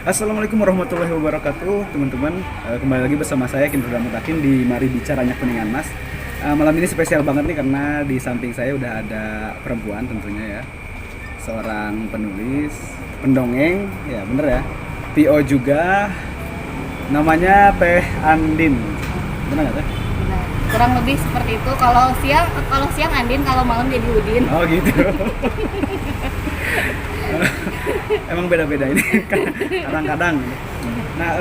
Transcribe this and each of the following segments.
Assalamualaikum warahmatullahi wabarakatuh, teman-teman. Kembali lagi bersama saya Kindra Mutakin di Mari Bicaranya Kuningan Mas. Malam ini spesial banget nih karena di samping saya udah ada perempuan tentunya ya, seorang penulis, pendongeng, ya bener ya, PO juga, namanya Teh Andin. Benar nggak Teh? Nah, kurang lebih seperti itu. Kalau siang Andin, kalau malam jadi Udin. Oh gitu. Emang beda-beda ini kadang-kadang. Nah,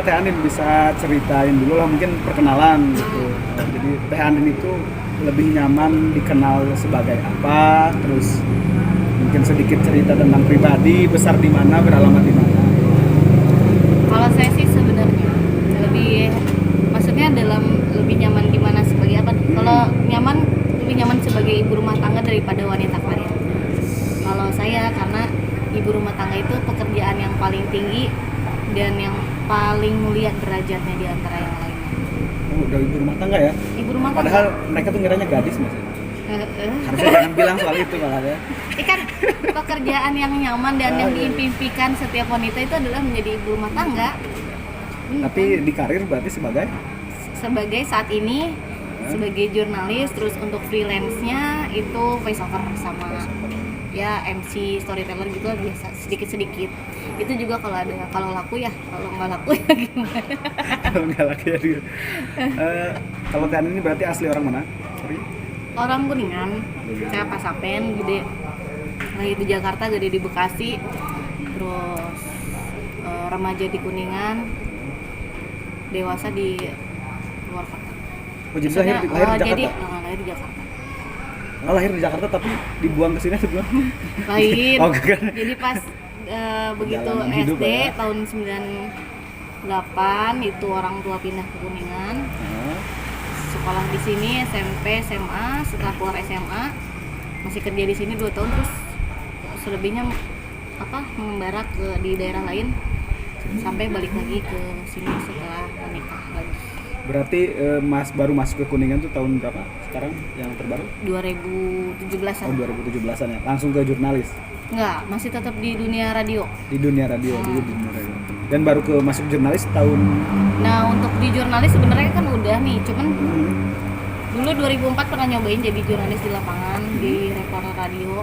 Teh Andin bisa ceritain dulu lah, mungkin perkenalan gitu. Jadi Teh Andin itu lebih nyaman dikenal sebagai apa, terus mungkin sedikit cerita tentang pribadi, besar di mana, beralamat di mana. Kalau saya sih sebenarnya maksudnya dalam lebih nyaman gimana sebagai apa? Kalau lebih nyaman sebagai ibu rumah tangga daripada wanita karir. Kalau saya, karena ibu rumah tangga itu pekerjaan yang paling tinggi dan yang paling mulia derajatnya di antara yang lainnya. Oh, udah ibu rumah tangga ya? Ibu rumah tangga. Padahal mereka tuh ngiranya gadis mas. Harusnya jangan bilang soal itu malah ya. Kan pekerjaan yang nyaman dan yang diimpikan setiap wanita itu adalah menjadi ibu rumah tangga. Tapi di karir berarti Sebagai saat ini sebagai jurnalis, terus untuk freelance-nya itu voice over sama ya MC, storyteller gitu biasa sedikit-sedikit. Itu juga kalau laku ya, kalau nggak laku ya gimana? Kalau nggak laku ya dia. Kalau Tian ini berarti asli orang mana? Sorry. Orang Kuningan, saya Pasapen, gede lahir di Jakarta, gede di Bekasi, terus remaja di Kuningan, dewasa di luar kota. Oh jadi lahir di Jakarta? Lahir di Jakarta. Oh, lahir di Jakarta tapi dibuang ke sini sebelum? Lahir. Oh, kan. Jadi pas begitu SD ya? Tahun 98 itu orang tua pindah ke Kuningan. Sekolah di sini SMP, SMA, setelah keluar SMA masih kerja di sini 2 tahun, terus selebihnya mengembara di daerah lain sampai balik lagi ke sini setelah menikah lagi. Berarti Mas baru masuk ke Kuningan tuh tahun berapa sekarang yang terbaru? 2017-an. Oh 2017-an ya, langsung ke jurnalis? Enggak, masih tetap di dunia radio. Di dunia radio, dulu di dunia radio. Dan baru ke masuk jurnalis tahun? Nah untuk di jurnalis sebenarnya kan udah nih, cuman dulu 2004 pernah nyobain jadi jurnalis di lapangan di reporter radio.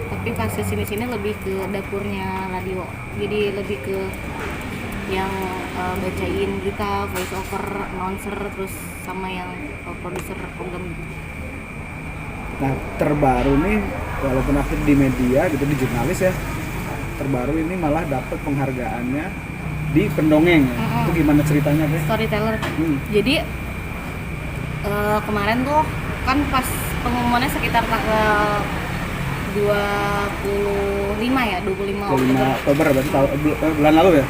Tapi pas kesini-sini lebih ke dapurnya radio, jadi lebih ke yang bacain berita, voice over, announcer, terus sama yang produser program. Nah terbaru nih, walaupun aktif di media gitu, di jurnalis ya, terbaru ini malah dapat penghargaannya di pendongeng. Itu gimana ceritanya Be? Storyteller. Jadi kemarin tuh kan pas pengumumannya sekitar tanggal 25 Oktober berarti bulan lalu ya?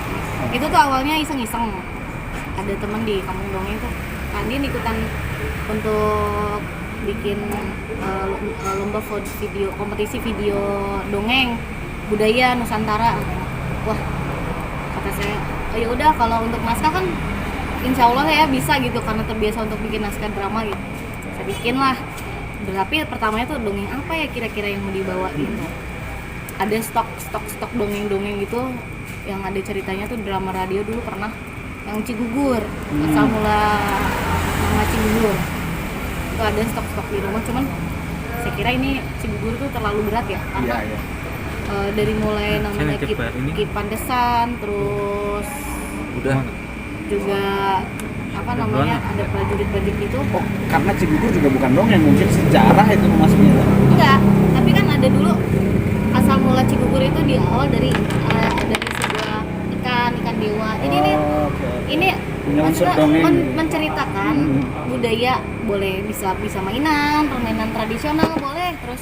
Itu tuh awalnya iseng-iseng, ada temen di kampung dongeng tuh Andin ikutan untuk bikin lomba video, kompetisi video dongeng budaya Nusantara. Wah, kata saya, oh ya udah, kalau untuk naskah kan insya Allah ya bisa gitu, karena terbiasa untuk bikin naskah drama gitu. Saya bikin lah. Tapi pertamanya tuh dongeng apa ya kira-kira yang mau dibawa gitu. Ada stok dongeng-dongeng gitu yang ada ceritanya tuh drama radio dulu pernah yang Cigugur, asal mula nama Cigugur. Itu ada stok di rumah, cuman saya kira ini Cigugur tuh terlalu berat ya karena dari mulai namanya Kipandesan, terus udah juga ada prajurit-prajurit itu. Oh, karena Cigugur juga bukan dongeng, mungkin sejarah itu masuknya. Enggak, tapi kan ada dulu asal mula Cigugur itu di awal dari sebuah ikan dewa. Jadi ini maksudnya menceritakan budaya, boleh bisa mainan, permainan tradisional boleh, terus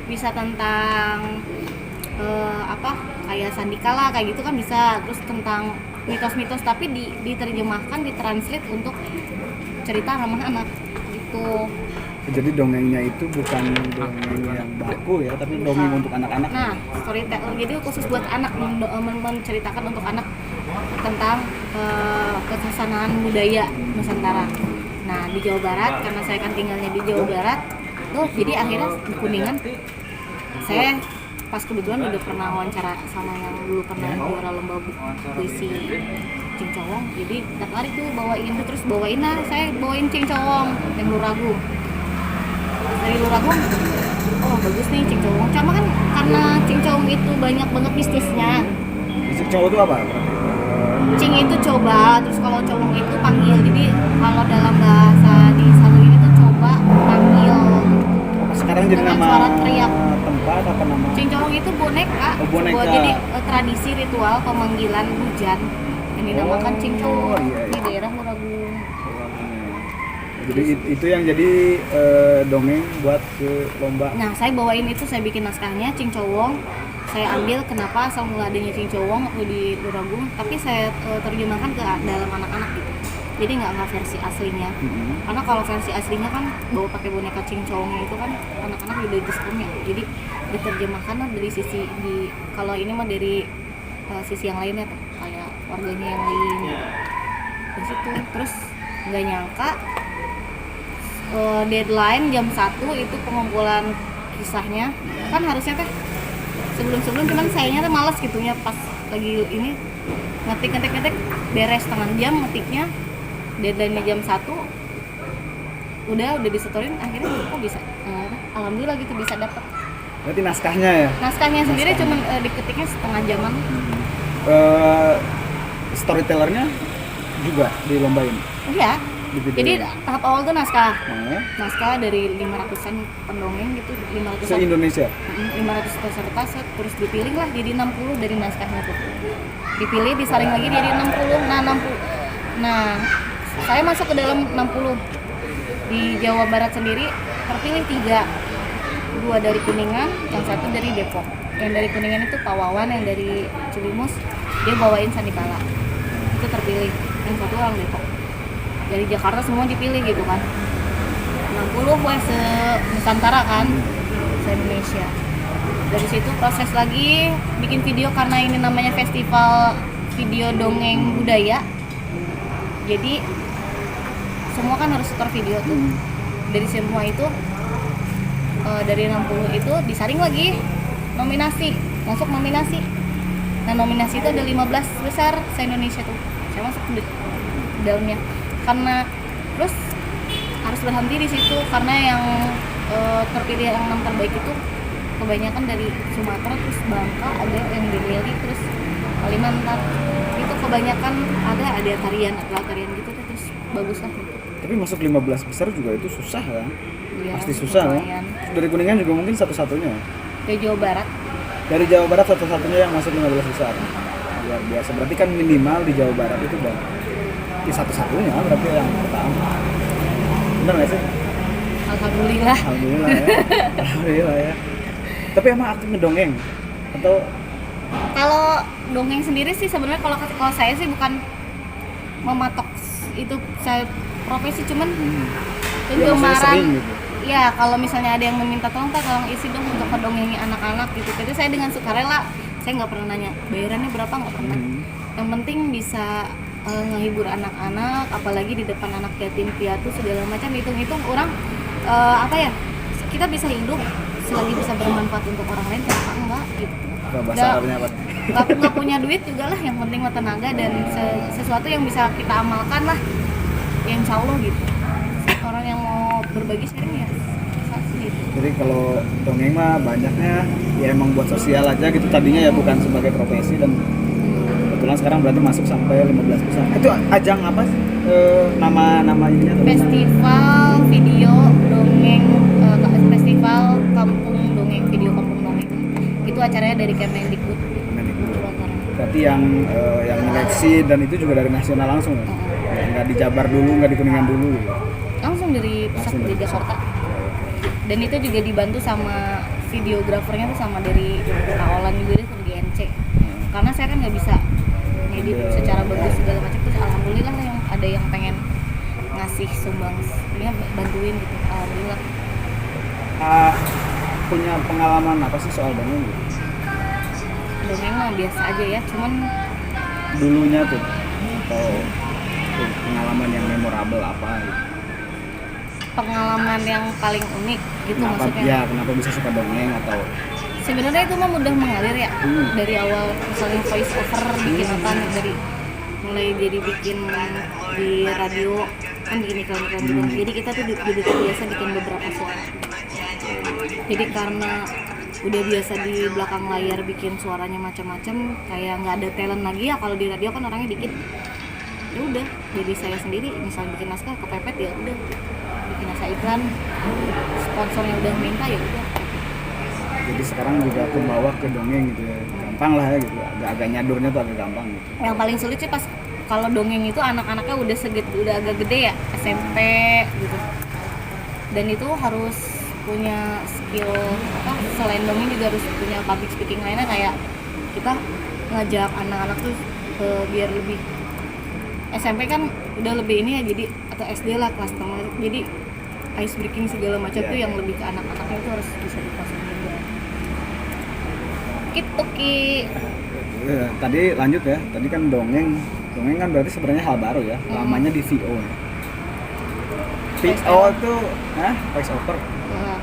bisa tentang kayak sandikala kayak gitu kan bisa, terus tentang mitos-mitos tapi diterjemahkan, ditranslate untuk cerita ramah anak gitu. Jadi dongengnya itu bukan dongeng yang baku ya, tapi dongeng untuk anak-anak. Nah, storyteller jadi khusus buat anak, menceritakan untuk anak tentang kesanaan budaya Nusantara. Nah, di Jawa Barat, karena saya kan tinggalnya di Jawa Barat, tuh jadi akhirnya di Kuningan saya pas kebetulan udah pernah wawancara sama yang dulu pernah juara lomba puisi Cing Cowong, jadi tertarik tuh bawain tuh, terus saya bawain Cing Cowong yang Luragung. Dari Luragung, oh bagus nih Cing Cowong. Cuma kan karena Cing Cowong itu banyak banget bisnisnya. Bisnis cowok itu apa? Cing itu coba, terus kalau Cowong itu panggil. Jadi kalau dalam bahasa di satu ini tuh coba panggil. Sekarang jadi Dengan nama suara teriak. tempat apa nama? Cing Cowong itu boneka. Oh, boneka. Jadi tradisi ritual pemanggilan hujan yang dinamakan Cing Cowong iya. di daerah Luragung. Jadi itu yang jadi dongeng buat ke lomba. Nah, saya bawain itu, saya bikin naskahnya Cing Cowong. Saya ambil kenapa asal mula adanya Cing Cowong waktu di Luragung, tapi saya terjemahkan ke dalam anak-anak gitu. Jadi nggak versi aslinya. Karena kalau versi aslinya kan bawa pakai boneka Cing Cowongnya itu kan anak-anak udah diskom ya. Jadi diterjemahkan lah dari sisi kalau ini mah dari sisi yang lainnya tuh, kayak warganya yang lain. Di situ terus nggak nyangka deadline jam 1 itu pengumpulan kisahnya kan harusnya teh sebelum cuman sayanya tuh malas gitunya pas lagi ini ngetik beres setengah jam ngetiknya, deadline-nya jam 1 udah disetorin, akhirnya kok bisa alhamdulillah gitu bisa dapet. Berarti naskahnya ya? Naskahnya sendiri cuman diketiknya setengah jaman. Storytellernya juga dilombain? Iya. Jadi tahap awal tuh naskah dari 500-an pendongeng gitu, 500-an se-Indonesia? 500 peserta, terus dipilih lah jadi 60 dari naskahnya tuh. Dipilih, disaring lagi jadi 60. Nah, saya masuk ke dalam 60. Di Jawa Barat sendiri terpilih 3. 2 dari Kuningan, yang 1 dari Depok. Yang dari Kuningan itu Pak Wawan, yang dari Cilimus dia bawain Sandikala. Itu terpilih. Yang 1 orang Depok. Dari Jakarta semua dipilih gitu kan. 60 gue se-Nusantara kan, se-Indonesia. Dari situ proses lagi bikin video karena ini namanya festival video dongeng budaya. Jadi semua kan harus setor video tuh. Dari semua itu dari 60 itu disaring lagi nominasi, masuk nominasi. Nah, nominasi itu ada 15 besar se-Indonesia tuh. Saya masuk di dalamnya. Karena terus harus berhenti di situ karena yang terpilih yang 6 terbaik itu kebanyakan dari Sumatera, terus Bangka, ada yang dari terus Kalimantan. Itu kebanyakan ada tarian gitu terus bagus lah. Tapi masuk 15 besar juga itu susah kan? Ya, pasti susah kan? Dari Kuningan juga mungkin satu-satunya. Dari Jawa Barat. Dari Jawa Barat satu-satunya yang masuk 15 besar. Luar biasa. Berarti kan minimal di Jawa Barat itu udah satu-satunya berarti yang pertama. Benar nggak sih? Alhamdulillah. Alhamdulillah ya. Tapi emang aktif ngedongeng atau? Kalau dongeng sendiri sih sebenarnya kalau saya sih bukan mematok itu saya profesi, cuman kegemaran. Gitu. Ya kalau misalnya ada yang meminta tolong isi dong untuk mendongengi anak-anak gitu. Jadi saya dengan sukarela, saya nggak pernah nanya bayarannya berapa, nggak pernah. Yang penting bisa ngehibur anak-anak, apalagi di depan anak yatim piatu segala macam, hitung-hitung orang kita bisa hidup selagi bisa bermanfaat untuk orang lain, kenapa enggak gitu. Nggak punya duit juga lah, yang penting mah tenaga dan sesuatu yang bisa kita amalkan lah, ya insya Allah gitu. Orang yang mau berbagi sharing ya gitu. Jadi kalau dongeng mah banyaknya ya emang buat sosial aja gitu tadinya ya, bukan sebagai profesi, dan kebetulan sekarang berarti masuk sampai 15 besar. Itu ajang apa sih? Nama ininya? Festival video dongeng, festival kampung dongeng, video kampung dongeng. Itu acaranya dari Kemendikbud. Berarti yang seleksi dan itu juga dari nasional langsung ya? Nggak di Jabar dulu, nggak di Kuningan dulu? Langsung dari pusat di Jakarta. Dan itu juga dibantu sama videografernya tuh sama dari Kaolan juga, dari GNC. Karena saya kan nggak bisa ngedit secara bagus segala macam, terus alhamdulillah yang ada yang pengen ngasih sumbang, bantuin gitu, alhamdulillah. Punya pengalaman apa sih soal dongeng gitu? Dongeng mah biasa aja ya, cuman dulunya tuh atau pengalaman yang memorable apa gitu? Pengalaman yang paling unik gitu kenapa, maksudnya? Ya kenapa bisa suka dongeng atau sebenarnya itu mah mudah mengalir ya. Dari awal misalnya voice over bikin apa dari mulai jadi bikin di radio kan bikin iklan-iklan juga. Jadi kita tuh jadi terbiasa bikin beberapa suara. Jadi karena udah biasa di belakang layar bikin suaranya macam-macam, kayak nggak ada talent lagi ya. Kalau di radio kan orangnya dikit, ya udah jadi saya sendiri misalnya bikin naskah kepepet ya udah bikin naskah iklan, sponsornya udah minta ya udah. Jadi sekarang juga aku bawa ke dongeng gitu ya, gampang lah ya gitu, agak nyadurnya tuh agak gampang gitu. Yang paling sulit sih pas kalau dongeng itu anak-anaknya udah agak gede ya, SMP gitu, dan itu harus punya skill apa, selain dongeng juga harus punya public speaking lainnya, kayak kita ngajak anak-anak tuh biar lebih SMP kan udah lebih ini ya, jadi atau SD lah kelas tengah, jadi ice breaking segala macam tuh yang lebih ke anak-anaknya itu harus bisa dikuasain juga. Gitu Ki. Tadi lanjut ya, tadi kan dongeng kan berarti sebenarnya hal baru ya, lamanya di VO. VO tuh, voice over. Nah,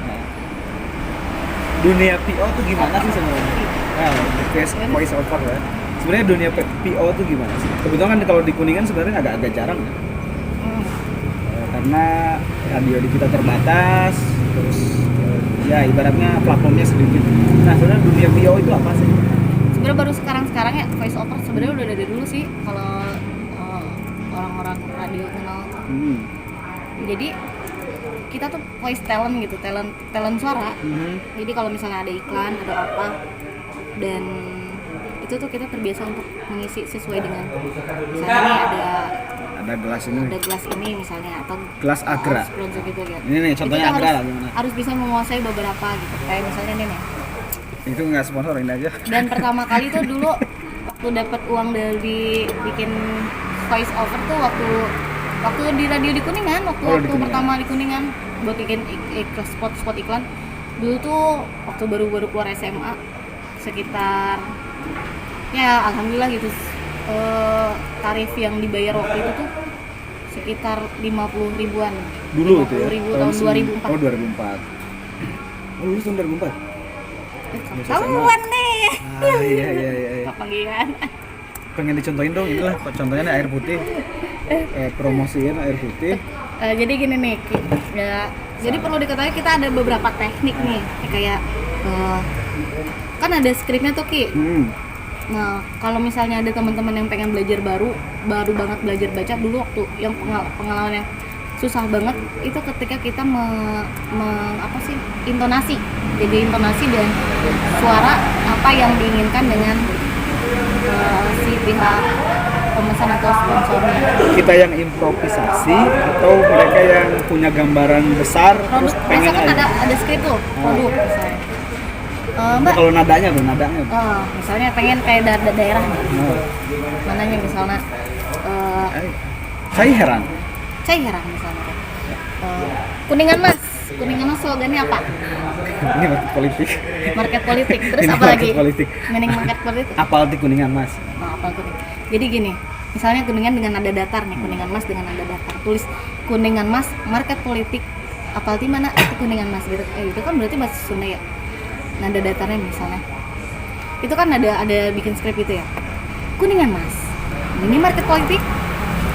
dunia VO tuh gimana sih sebenarnya? Voice over ya. Sebenarnya dunia PO tuh gimana sih? Kebetulan kan kalau di Kuningan sebenarnya agak jarang ya. Karena radio di kita terbatas, terus ya ibaratnya platformnya sedikit. Nah sebenarnya dunia PO itu apa sih? Sebenarnya baru sekarang ya voice over, sebenarnya udah dari dulu sih kalau orang-orang radio kenal. Jadi kita tuh voice talent gitu, talent suara. Jadi kalau misalnya ada iklan, ada apa, dan itu tuh kita terbiasa untuk mengisi sesuai dengan misalnya nih ada gelas ini misalnya, atau gelas Agra sponsor gitu ya. Ini nih contohnya Agra lah gimana? Harus bisa menguasai beberapa gitu, kayak misalnya ini nih. Itu nggak sponsor, ini aja. Dan pertama kali tuh dulu waktu dapat uang dari bikin voice over tuh waktu di radio di Kuningan, waktu pertama di Kuningan buat bikin spot iklan. Dulu tuh waktu baru keluar SMA, sekitar ya alhamdulillah gitu, tarif yang dibayar waktu itu tuh sekitar 50 ribuan dulu itu ya? Tahun 2004. Oh 2004. Oh lulus tahun 2004? Tahuan deh. Iya. Panggilan. Pengen dicontohin dong, inilah contohnya air putih. Promosiin air putih. Jadi gini nih, ya, jadi perlu diketahui kita ada beberapa teknik nih, kayak kan ada skripnya tuh Ki. Nah, kalau misalnya ada teman-teman yang pengen belajar baru banget belajar baca, dulu waktu yang pengalaman yang susah banget itu ketika kita intonasi. Jadi intonasi dan suara apa yang diinginkan dengan si pihak pemesan atau sponsornya. Kita yang improvisasi atau mereka yang punya gambaran besar terus pengen kan ada skrip tuh, produk misalnya. Mbak, kalau nadanya. Misalnya pengen kayak daerah nih. Mananya misalnya Caiheran misalnya. Kuningan Mas slogannya apa? Ini market politik. Terus apa lagi? Meaning market politik. Apalagi Kuningan Mas. Apal Kuningan. Jadi gini, misalnya Kuningan dengan nada datar nih, Kuningan Mas dengan nada datar. Tulis Kuningan Mas market politik. Apalagi mana itu Kuningan Mas gitu. Itu kan berarti bahasa Sunda ya. Nada datarnya misalnya. Itu kan ada bikin skrip itu ya. Kuningan Mas. Ini market politik.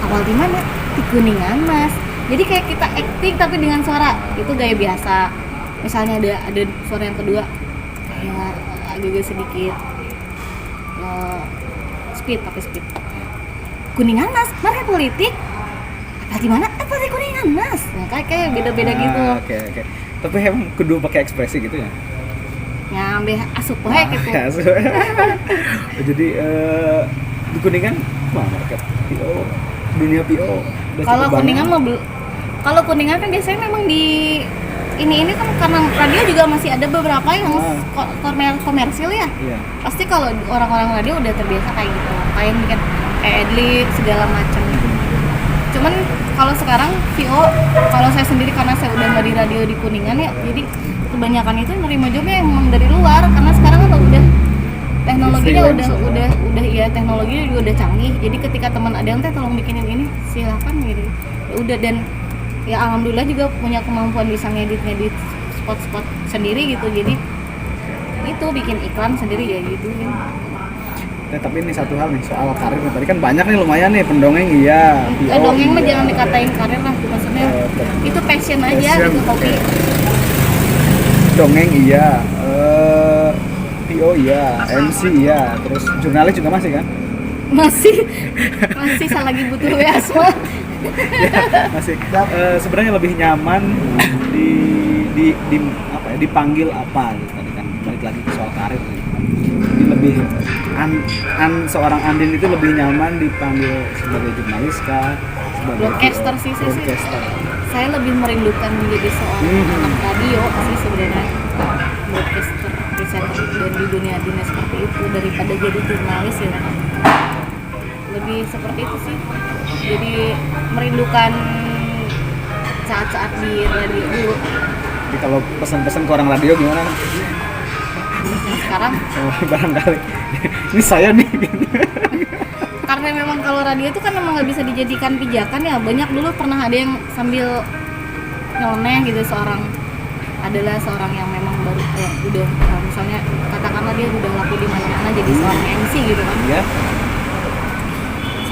Apalagi mana? Di Kuningan Mas. Jadi kayak kita acting tapi dengan suara itu gaya biasa. Misalnya ada suara yang kedua kayak agak sedikit speed. Kuningan Mas, market politik. Apa gimana? Apa di Kuningan Mas? Nah, kayak beda-beda gitu. Oke. Tapi emang kedua pakai ekspresi gitu ya? Nyambe asup wae gitu. Jadi di Kuningan market PO, dunia PO. Kalau Kuningan kan biasanya memang di ini kan karena radio juga masih ada beberapa yang komersil ya. Iya. Pasti kalau orang-orang radio udah terbiasa kayak gitu, kayak bikin edit segala macam. Cuman kalau sekarang VO, kalau saya sendiri karena saya udah nggak di radio di Kuningan ya, jadi kebanyakan itu nerima jobnya emang dari luar, karena sekarang kan udah teknologinya teknologinya juga udah canggih. Jadi ketika teman ada yang tolong bikinin ini, silakan gitu. Udah, dan ya alhamdulillah juga punya kemampuan bisa ngedit spot-spot sendiri gitu. Jadi itu bikin iklan sendiri ya gitu kan. Tapi ini satu hal nih soal karir. Tadi kan banyak nih lumayan nih pendongeng iya. Dongeng mah iya. jangan dikatain karir lah, maksudnya itu passion aja Passion, gitu, hobi. oke. Dongeng iya, PO iya, MC iya, terus jurnalis juga masih kan? masih lagi butuh WA semua. Ya, masih. Sebenarnya lebih nyaman di apa ya, dipanggil apa gitu tadi kan, balik lagi ke soal karir gitu. Ini lebih seorang Andin itu lebih nyaman dipanggil sebagai jurnalis kah, sebagai Broadcaster sih. broadcaster. Saya lebih merindukan menjadi seorang anak radio sih sebenarnya, broadcaster, presenter dan di dunia seperti itu daripada jadi jurnalis ya. Lebih seperti itu sih. Jadi merindukan saat-saat di radio dulu. Jadi kalau pesan-pesan ke orang radio gimana? Nah, sekarang Barangkali ini saya nih. karena memang kalau radio itu kan memang nggak bisa dijadikan pijakan ya. Banyak dulu pernah ada yang sambil nyeleneh gitu, adalah seorang yang memang baru udah misalnya katakanlah dia udah laku di mana-mana jadi seorang MC gitu kan. Iya.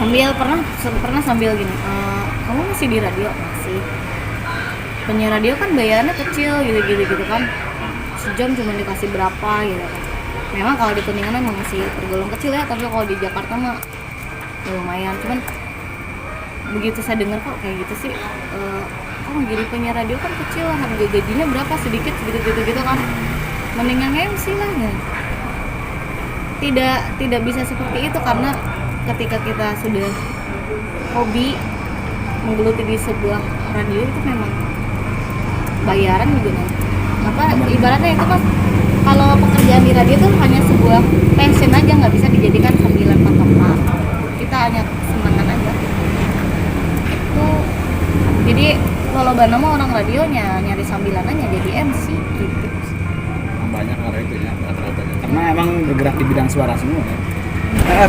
Sambil pernah sambil gini, kamu masih di radio? Masih. Penyiar radio kan bayarannya kecil gitu kan, sejam cuma dikasih berapa gitu kan. Memang kalau di Kuningan emang masih tergolong kecil ya, tapi kalau di Jakarta mah ya lumayan. Cuman begitu saya dengar kok kayak gitu sih, kok jadi penyiar radio kan kecil, harga gajinya berapa, sedikit gitu kan, mendingan MC lah ya. Tidak bisa seperti itu, karena ketika kita sudah hobi menggeluti di sebuah radio itu memang bayaran juga kan. Ibaratnya itu mas, kalau pekerjaan di radio itu hanya sebuah passion aja, nggak bisa dijadikan sambilan patokan. Kita hanya kesenangan aja. Itu jadi lolobana mah orang radionya nyari sambilanannya jadi MC gitu. Banyak karena itu ya rata-ratanya. Karena emang bergerak di bidang suara semua ya.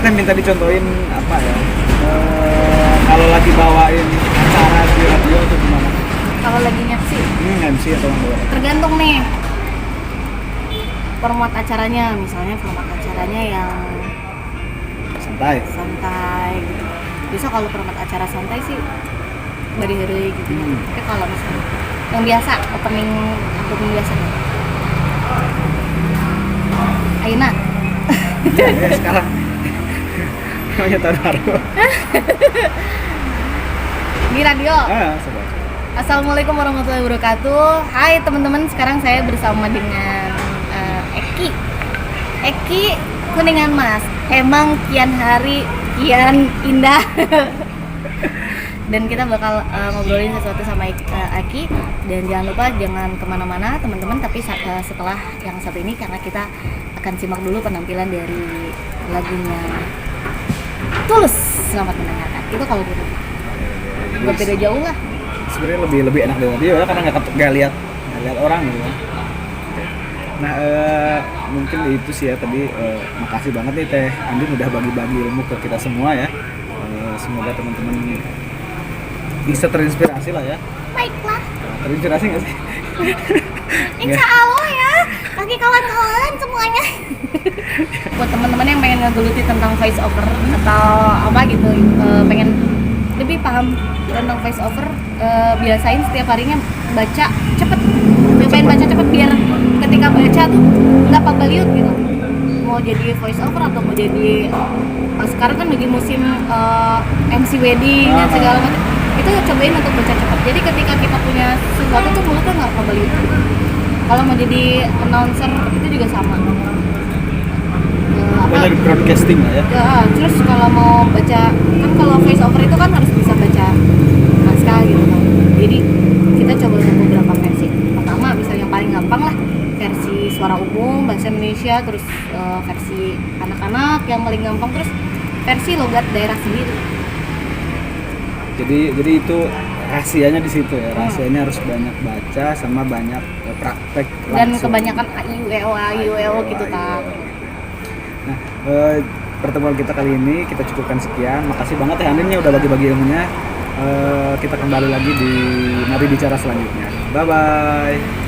Teh minta dicontohin apa ya? Kalau lagi bawain acara di radio atau gimana? Kalau lagi nyaksi MC atau apa? tergantung nih format acaranya. Misalnya format acaranya yang santai gitu. Bisa kalau format acara santai sih bari-bari gitu ya. Tapi kalau misalnya yang biasa opening biasa nih. Aina. Ya, sekarang namanya tahun baru. Di radio. Sobat. Assalamualaikum warahmatullahi wabarakatuh. Hai teman-teman, sekarang saya bersama dengan Eki Kuningan Mas. Emang kian hari kian indah. Dan kita bakal ngobrolin sesuatu sama Eki. Dan jangan lupa jangan kemana-mana teman-teman. Tapi setelah yang satu ini, karena kita akan simak dulu penampilan dari lagunya Tulus. Selamat mendengarkan. Itu kalau gitu. Gak beda jauh lah. Sebenarnya lebih enak di radio ya, karena nggak lihat orang gitu. Nah mungkin itu sih ya tadi. Makasih banget nih Teh Andin udah bagi-bagi ilmu ke kita semua ya. Semoga teman-teman bisa terinspirasi lah ya. Baiklah. Terinspirasi nggak sih? Insya Allah ya, bagi kawan-kawan semuanya. Buat teman-teman yang pengen ngegeluti tentang voice over atau apa gitu, pengen lebih paham tentang voice over, biasain setiap harinya baca cepet. Pengen baca cepet biar ketika baca tuh nggak pabaliut gitu. Mau jadi voice over atau mau jadi sekarang kan lagi musim MC wedding dan segala macam. Itu cobain untuk baca cepat. Jadi ketika kita punya sesuatu tuh mulutnya nggak pabaliut. Kalau mau jadi announcer itu juga sama. Banyak broadcasting lah ya. Terus kalau mau baca, kan kalau voice over itu kan harus bisa baca naskah gitu kan. Jadi kita coba untuk beberapa versi. Pertama bisa yang paling gampang lah, versi suara umum bahasa Indonesia, terus versi anak-anak yang paling gampang, terus versi logat daerah sendiri. Jadi itu rahasianya di situ ya. Rahasianya harus banyak baca sama banyak praktek langsung. Dan kebanyakan AIUEO gitu kan. Nah, pertemuan kita kali ini kita cukupkan sekian. Makasih banget ya Andin ya udah bagi-bagi ilmunya. Kita kembali lagi di Mari Bicara selanjutnya. Bye bye.